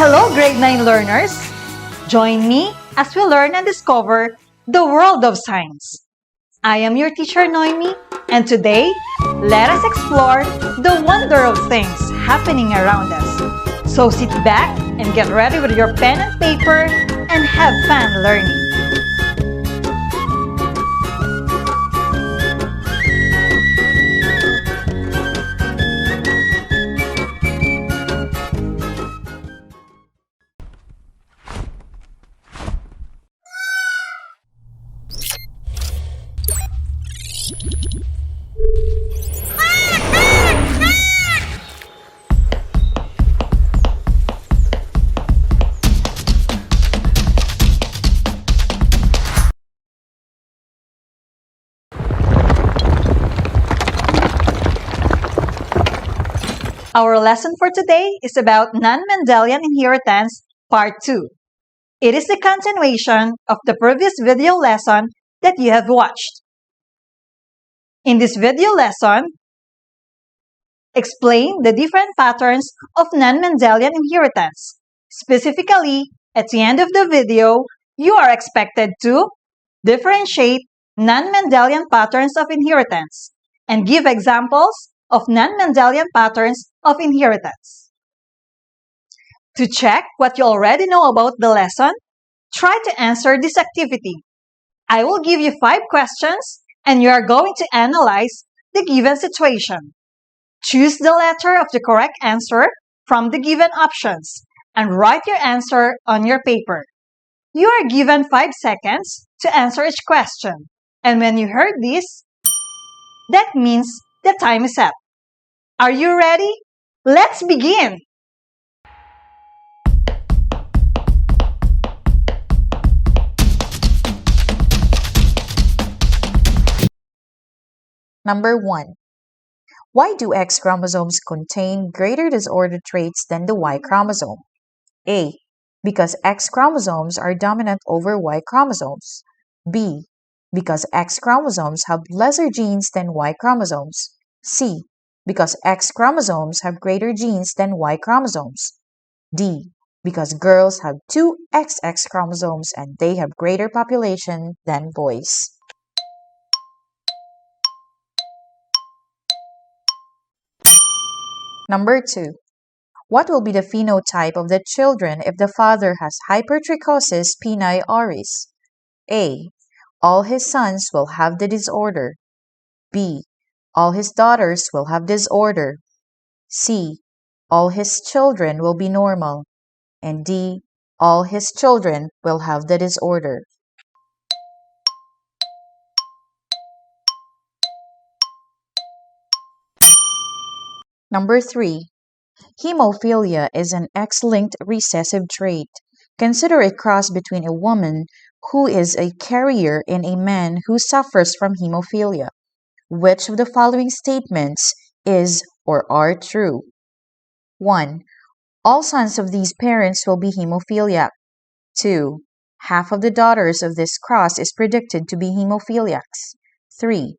Hello, grade 9 learners! Join me as we learn and discover the world of science. I am your teacher Noemi, and today, let us explore the wonder of things happening around us. So sit back and get ready with your pen and paper and have fun learning. Our lesson for today is about non-Mendelian inheritance, Part 2. It is the continuation of the previous video lesson that you have watched. In this video lesson, explain the different patterns of non-Mendelian inheritance. Specifically, at the end of the video, you are expected to differentiate non-Mendelian patterns of inheritance and give examples of non-Mendelian patterns of inheritance. To check what you already know about the lesson, try to answer this activity. I will give you 5 questions and you are going to analyze the given situation. Choose the letter of the correct answer from the given options and write your answer on your paper. You are given 5 seconds to answer each question. And when you heard this, that means the time is up. Are you ready? Let's begin! Number 1. Why do X chromosomes contain greater disorder traits than the Y chromosome? A. Because X chromosomes are dominant over Y chromosomes. B. Because X chromosomes have lesser genes than Y chromosomes. C. Because X chromosomes have greater genes than Y chromosomes. D. Because girls have 2 XX chromosomes and they have greater population than boys. Number 2. What will be the phenotype of the children if the father has hypertrichosis peni oris? A. All his sons will have the disorder. B. All his daughters will have disorder. C. All his children will be normal. And D. All his children will have the disorder. Number 3. Hemophilia is an X-linked recessive trait. Consider a cross between a woman who is a carrier and a man who suffers from hemophilia. Which of the following statements is or are true? 1. All sons of these parents will be hemophiliac. 2. Half of the daughters of this cross is predicted to be hemophiliacs. 3.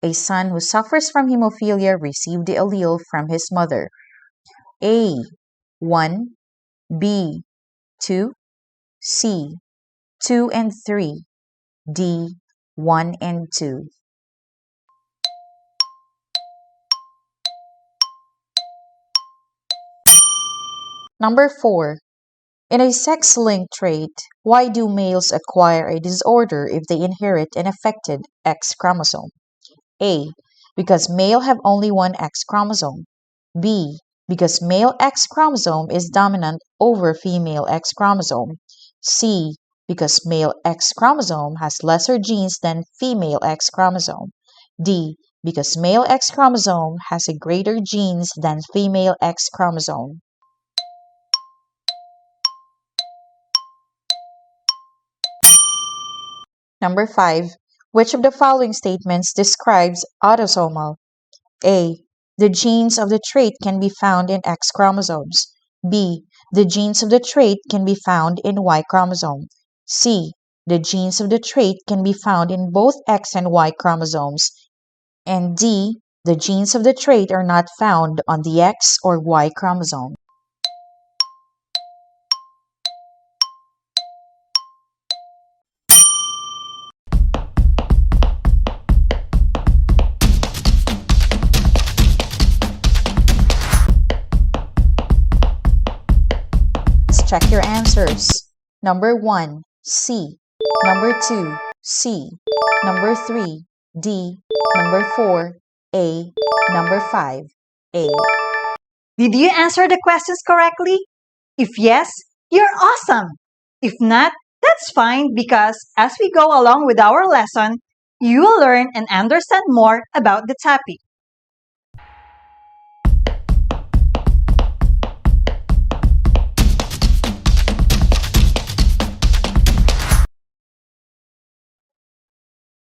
A son who suffers from hemophilia received the allele from his mother. A. 1. B. 2. C. 2 and 3. D. 1 and 2. Number 4. In a sex-linked trait, why do males acquire a disorder if they inherit an affected X chromosome? A. Because male have only one X chromosome. B. because male X chromosome is dominant over female X chromosome. C, because male X chromosome has lesser genes than female X chromosome. D, because male X chromosome has a greater genes than female X chromosome. Number 5. Which of the following statements describes autosomal? A. The genes of the trait can be found in X chromosomes. B. The genes of the trait can be found in Y chromosome. C. The genes of the trait can be found in both X and Y chromosomes. And D. The genes of the trait are not found on the X or Y chromosome. Let's check your answers. Number 1, C. Number 2, C. Number 3, D. Number 4, A. Number 5, A. Did you answer the questions correctly? If yes, you're awesome! If not, that's fine because as we go along with our lesson, you will learn and understand more about the topic.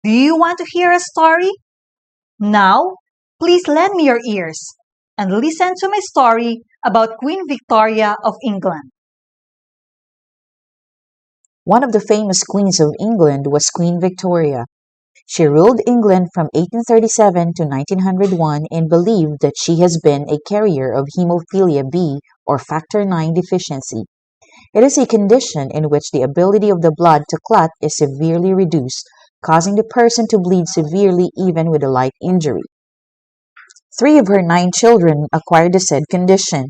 Do you want to hear a story? Now, please lend me your ears and listen to my story about Queen Victoria of England. One of the famous queens of England was Queen Victoria. She ruled England from 1837 to 1901 and believed that she has been a carrier of hemophilia B or factor IX deficiency. It is a condition in which the ability of the blood to clot is severely reduced, causing the person to bleed severely even with a light injury. 3 of her 9 children acquired the said condition.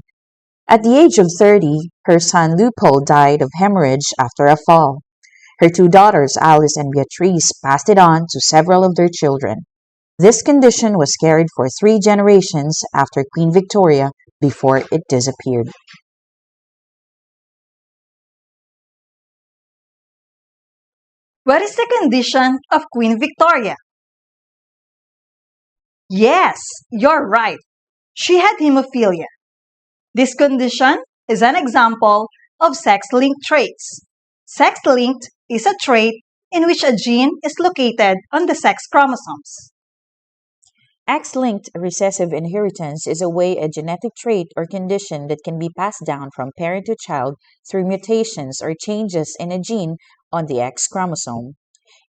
At the age of 30, her son Leopold died of hemorrhage after a fall. Her 2 daughters, Alice and Beatrice, passed it on to several of their children. This condition was carried for 3 generations after Queen Victoria before it disappeared. What is the condition of Queen Victoria? Yes, you're right. She had hemophilia. This condition is an example of sex-linked traits. Sex-linked is a trait in which a gene is located on the sex chromosomes. X-linked recessive inheritance is a way a genetic trait or condition that can be passed down from parent to child through mutations or changes in a gene on the X chromosome.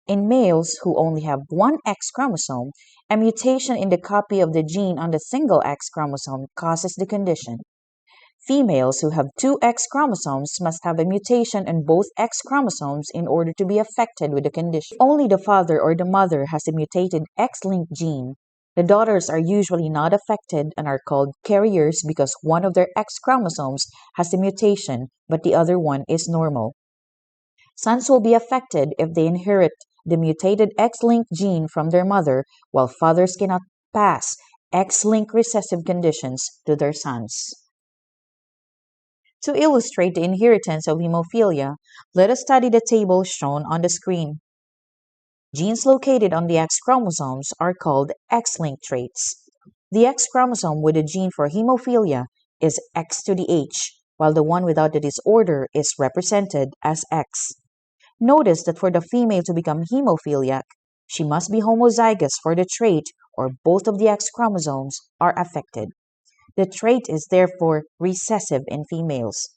In males who only have one X chromosome, a mutation in the copy of the gene on the single X chromosome causes the condition. Females who have 2 X chromosomes must have a mutation in both X chromosomes in order to be affected with the condition. Only the father or the mother has a mutated X-linked gene. The daughters are usually not affected and are called carriers because one of their X chromosomes has the mutation, but the other one is normal. Sons will be affected if they inherit the mutated X-linked gene from their mother, while fathers cannot pass X-linked recessive conditions to their sons. To illustrate the inheritance of hemophilia, let us study the table shown on the screen. Genes located on the X chromosomes are called X-linked traits. The X chromosome with a gene for hemophilia is X to the H, while the one without the disorder is represented as X. Notice that for the female to become hemophiliac, she must be homozygous for the trait or both of the X chromosomes are affected. The trait is therefore recessive in females.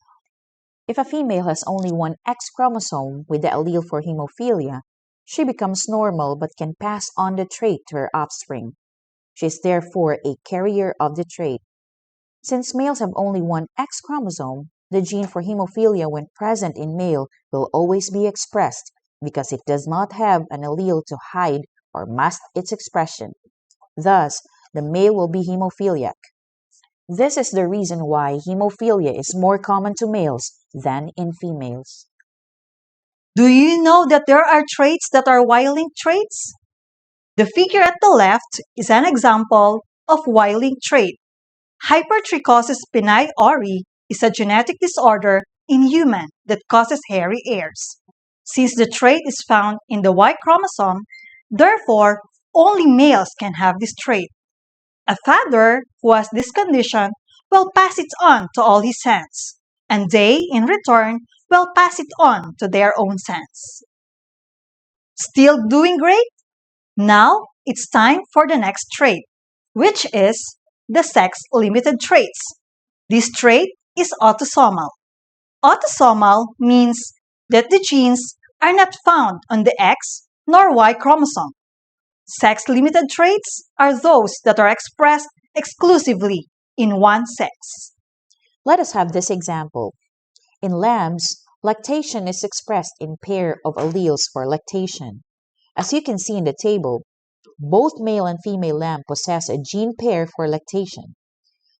If a female has only one X chromosome with the allele for hemophilia, she becomes normal but can pass on the trait to her offspring. She is therefore a carrier of the trait. Since males have only one X chromosome, the gene for hemophilia when present in male will always be expressed because it does not have an allele to hide or mask its expression. Thus, the male will be hemophiliac. This is the reason why hemophilia is more common to males than in females. Do you know that there are traits that are Y-linked traits? The figure at the left is an example of Y-linked trait. Hypertrichosis spinae ori is a genetic disorder in humans that causes hairy hairs. Since the trait is found in the Y chromosome, therefore, only males can have this trait. A father who has this condition will pass it on to all his sons, and they, in return, will pass it on to their own sons. Still doing great? Now it's time for the next trait, which is the sex-limited traits. This trait is autosomal. Autosomal means that the genes are not found on the X nor Y chromosome. Sex-limited traits are those that are expressed exclusively in one sex. Let us have this example. In lambs, lactation is expressed in pair of alleles for lactation. As you can see in the table, both male and female lamb possess a gene pair for lactation.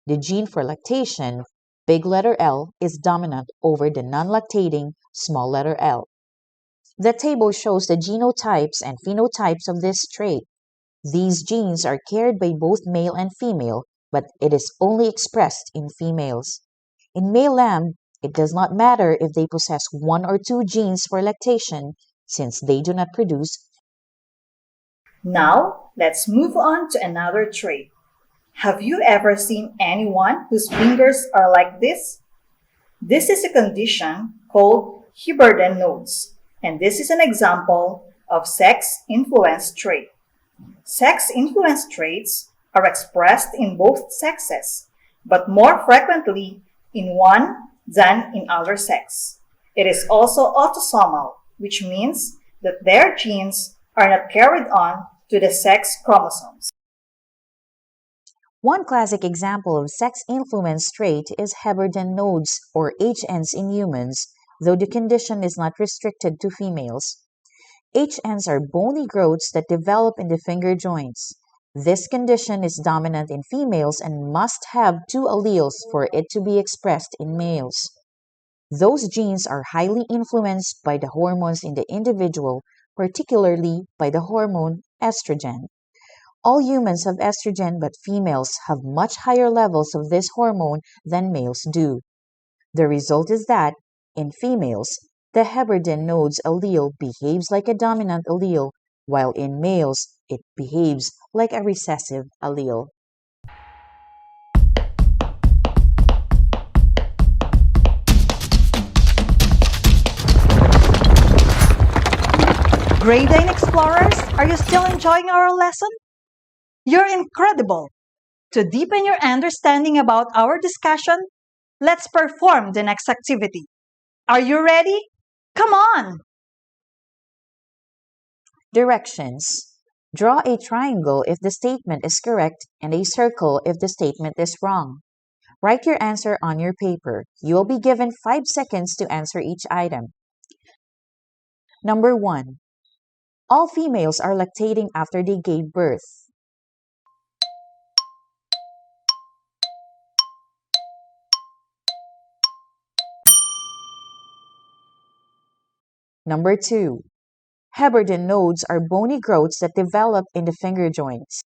The gene for lactation, big letter L, is dominant over the non-lactating small letter l. The table shows the genotypes and phenotypes of this trait. These genes are carried by both male and female, but it is only expressed in females. In male lamb, it does not matter if they possess one or two genes for lactation, since they do not produce. Now, let's move on to another trait. Have you ever seen anyone whose fingers are like this? This is a condition called Hubbard nodes, and this is an example of sex-influenced trait. Sex-influenced traits are expressed in both sexes, but more frequently in one than in other sex. It is also autosomal, which means that their genes are not carried on to the sex chromosomes. One classic example of sex-influenced trait is Heberden nodes, or HNs in humans, though the condition is not restricted to females. HNs are bony growths that develop in the finger joints. This condition is dominant in females and must have two alleles for it to be expressed in males. Those genes are highly influenced by the hormones in the individual, particularly by the hormone estrogen. All humans have estrogen, but females have much higher levels of this hormone than males do. The result is that, in females, the Heberden nodes allele behaves like a dominant allele, while in males, it behaves like a recessive allele. Grade 9 explorers, are you still enjoying our lesson? You're incredible! To deepen your understanding about our discussion, let's perform the next activity. Are you ready? Come on! Directions. Draw a triangle if the statement is correct and a circle if the statement is wrong. Write your answer on your paper. You will be given 5 seconds to answer each item. Number 1. All females are lactating after they gave birth. Number 2. Heberden nodes are bony growths that develop in the finger joints.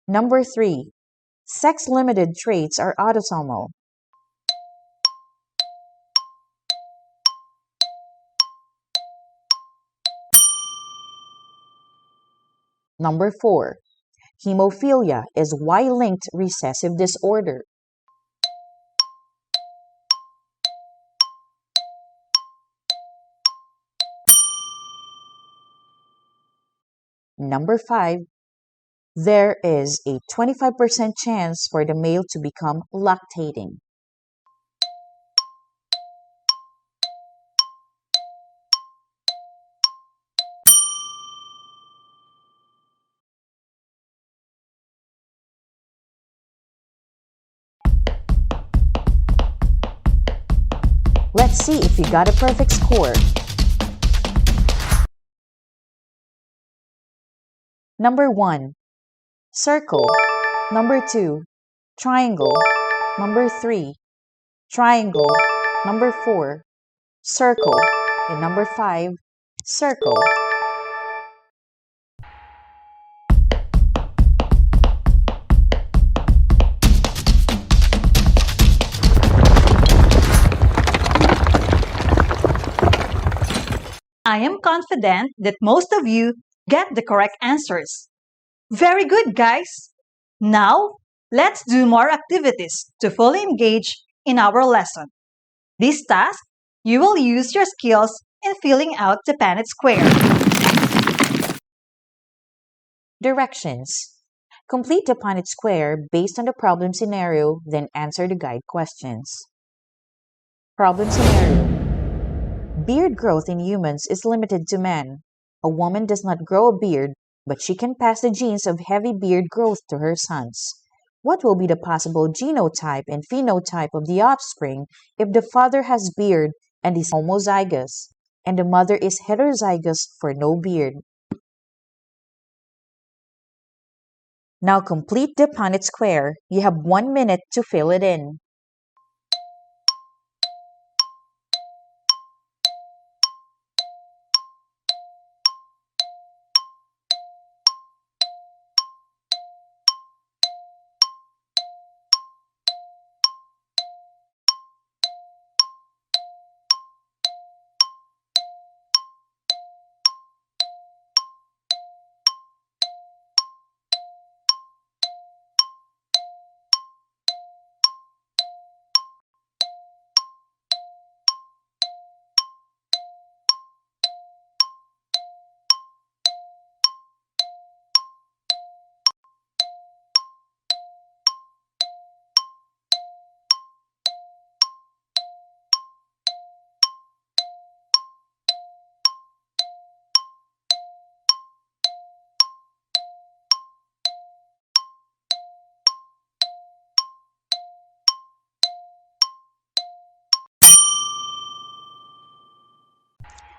Number 3. Sex-limited traits are autosomal. Number 4. Hemophilia is Y-linked recessive disorder. Number 5. There is a 25% chance for the male to become lactating. Let's see if you got a perfect score. Number 1. Circle. Number 2. Triangle. Number 3. Triangle. Number 4. Circle. And number 5. Circle. I am confident that most of you get the correct answers. Very good, guys! Now, let's do more activities to fully engage in our lesson. This task, you will use your skills in filling out the Punnett square. Directions. Complete the Punnett square based on the problem scenario, then answer the guide questions. Problem scenario. Beard growth in humans is limited to men. A woman does not grow a beard, but she can pass the genes of heavy beard growth to her sons. What will be the possible genotype and phenotype of the offspring if the father has beard and is homozygous, and the mother is heterozygous for no beard? Now complete the Punnett square. You have 1 minute to fill it in.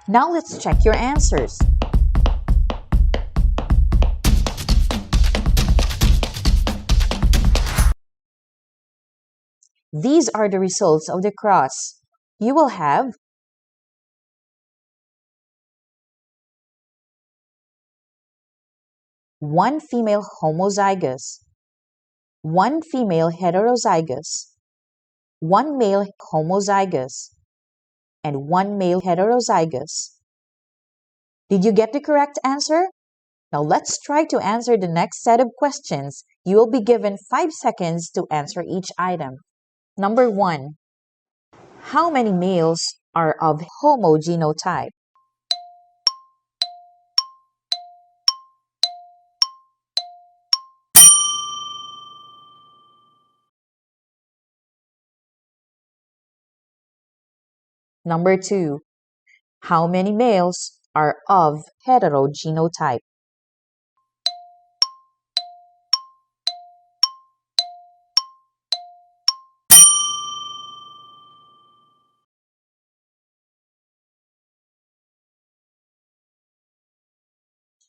Now let's check your answers. These are the results of the cross. You will have one female homozygous, one female heterozygous, one male homozygous, and one male heterozygous. Did you get the correct answer? Now let's try to answer the next set of questions. You will be given 5 seconds to answer each item. Number 1. How many males are of homogenotype? Number 2. How many males are of heterogenotype?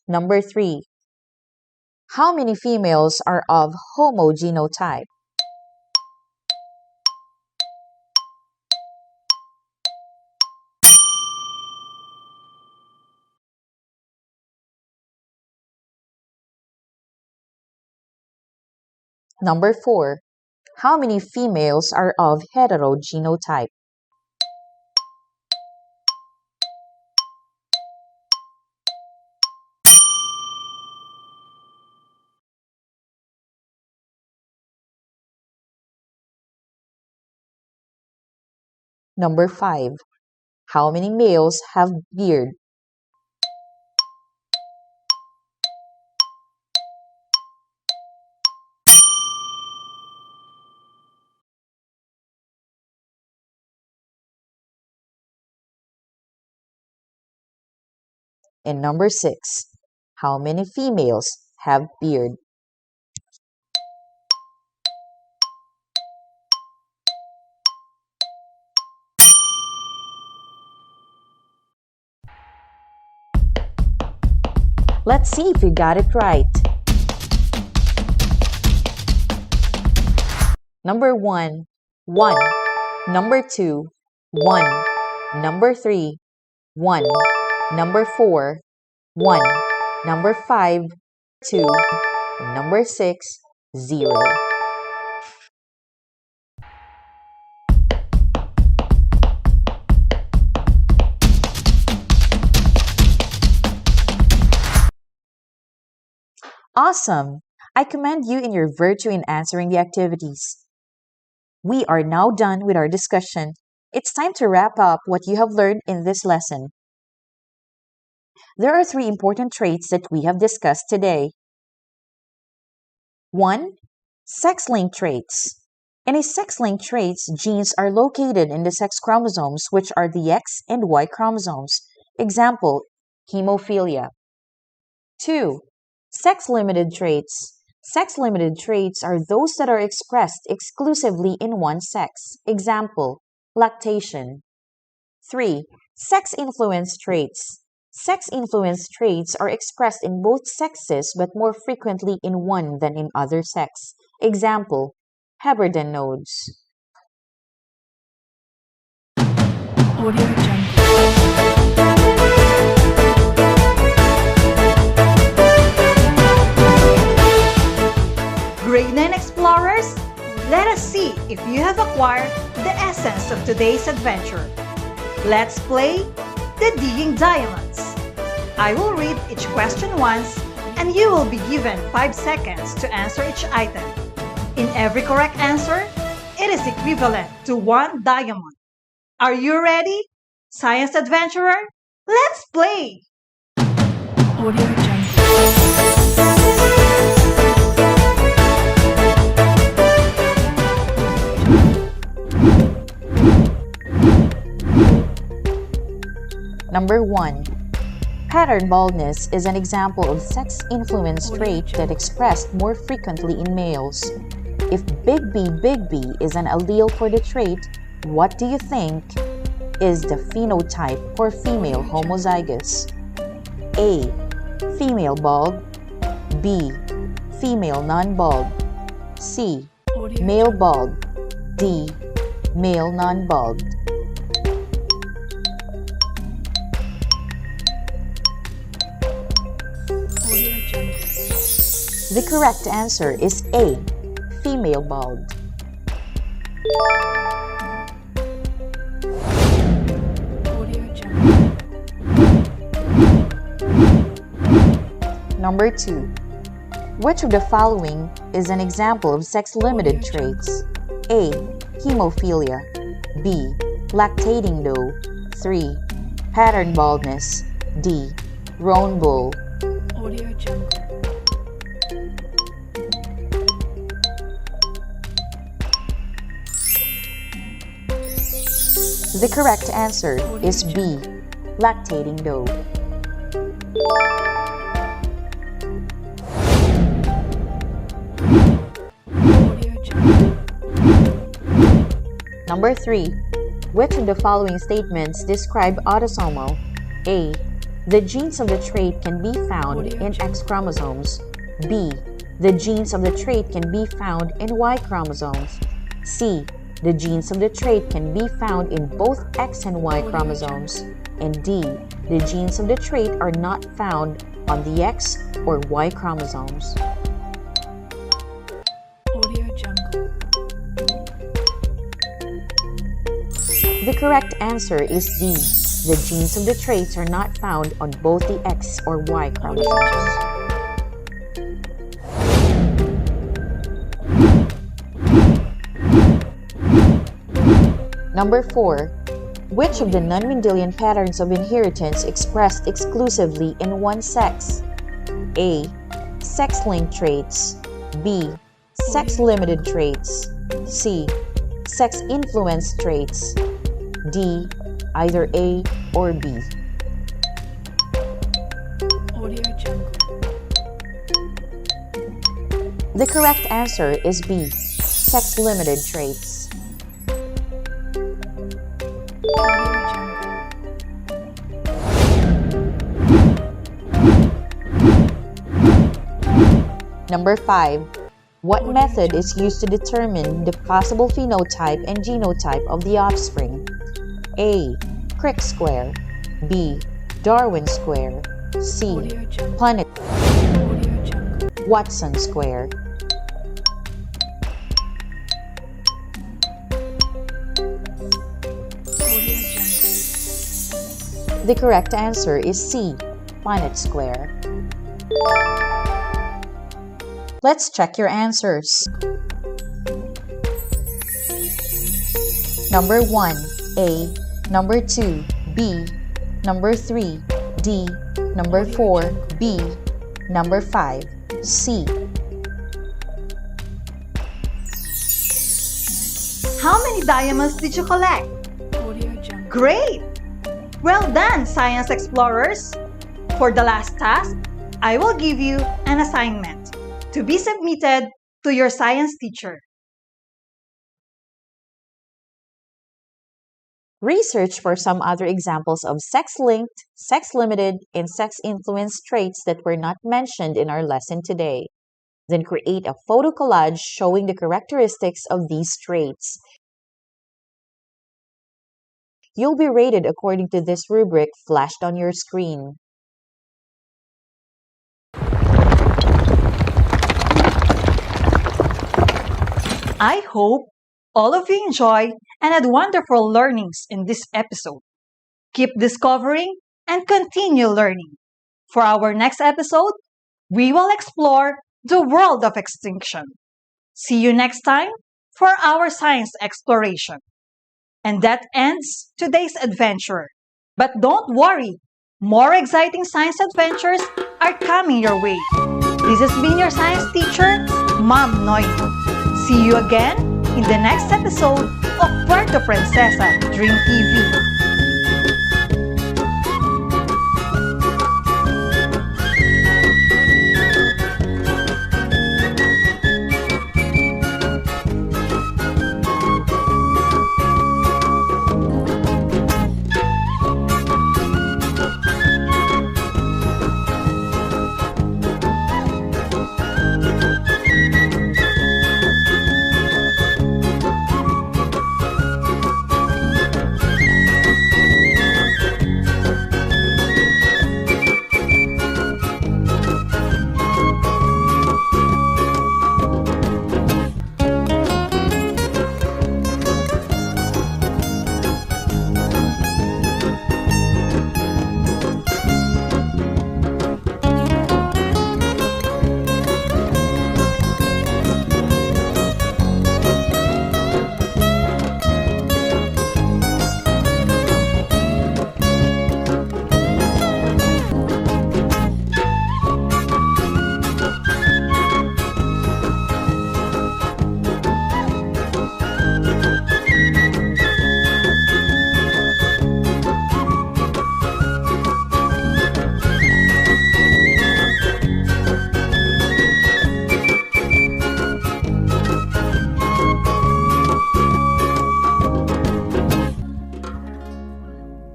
Number 3. How many females are of homogenotype? Number 4. How many females are of heterogenotype? Number 5. How many males have beard? And number 6. How many females have beard? Let's see if you got it right. Number 1, 1. Number 2, 1. Number 3, 1. Number 4, 1. Number 5, 2. Number 6, 0. Awesome! I commend you in your virtue in answering the activities. We are now done with our discussion. It's time to wrap up what you have learned in this lesson. There are 3 important traits that we have discussed today. 1. Sex-linked traits. In a sex-linked traits, genes are located in the sex chromosomes, which are the X and Y chromosomes. Example, hemophilia. 2. Sex-limited traits. Sex-limited traits are those that are expressed exclusively in one sex. Example, lactation. 3. Sex-influenced traits. Sex-influenced traits are expressed in both sexes but more frequently in one than in other sex. Example, Heberden nodes. Audio Jungle. Grade 9 explorers, let us see if you have acquired the essence of today's adventure. Let's play the Digging Diamonds. I will read each question once and you will be given 5 seconds to answer each item. In every correct answer, it is equivalent to 1 diamond. Are you ready, science adventurer? Let's play! Audio Jungle. Number 1. Pattern baldness is an example of sex-influenced trait that expressed more frequently in males. If Big B is an allele for the trait, what do you think is the phenotype for female homozygous? A. Female bald. B. Female non-bald. C. Male bald. D. Male non-bald. Audio Jungle. The correct answer is A. Female bald. Audio Jungle. Number 2. Which of the following is an example of sex-limited traits? A. Hemophilia. B. Lactating doe. 3. Pattern baldness. D. Roan bull. Audio Jungle. The correct answer is B. Lactating doe. Audio Jungle. Number 3. Which of the following statements describe autosomal? A. The genes of the trait can be found in X chromosomes. B. The genes of the trait can be found in Y chromosomes. C. The genes of the trait can be found in both X and Y chromosomes. And D. The genes of the trait are not found on the X or Y chromosomes. Audio Jungle. The correct answer is D. The genes of the traits are not found on both the X or Y chromosomes. Number 4. Which of the non-Mendelian patterns of inheritance expressed exclusively in one sex? A. Sex-linked traits. B. Sex-limited traits. C. Sex-influenced traits. D. Either A or B. Audio Jungle. The correct answer is B. Sex-limited traits. Audio Jungle. Number 5. What method is used to determine the possible phenotype and genotype of the offspring? A. Crick square. B. Darwin Square. C. Audio Jungle. Planet Audio Jungle. Watson Square. Audio Jungle. The correct answer is C. Planet Square. Let's check your answers. Number 1, A. Number 2, B. Number 3, D. Number 4, B. Number 5, C. How many diamonds did you collect? Audio Jungle. Great! Well done, science explorers! For the last task, I will give you an assignment to be submitted to your science teacher. Research for some other examples of sex-linked, sex-limited, and sex-influenced traits that were not mentioned in our lesson today. Then create a photo collage showing the characteristics of these traits. You'll be rated according to this rubric flashed on your screen. I hope all of you enjoyed and had wonderful learnings in this episode. Keep discovering and continue learning. For our next episode, we will explore the world of extinction. See you next time for our science exploration. And that ends today's adventure. But don't worry, more exciting science adventures are coming your way. This has been your science teacher, Ma'am Noy. See you again in the next episode of Puerto Princesa Dream TV.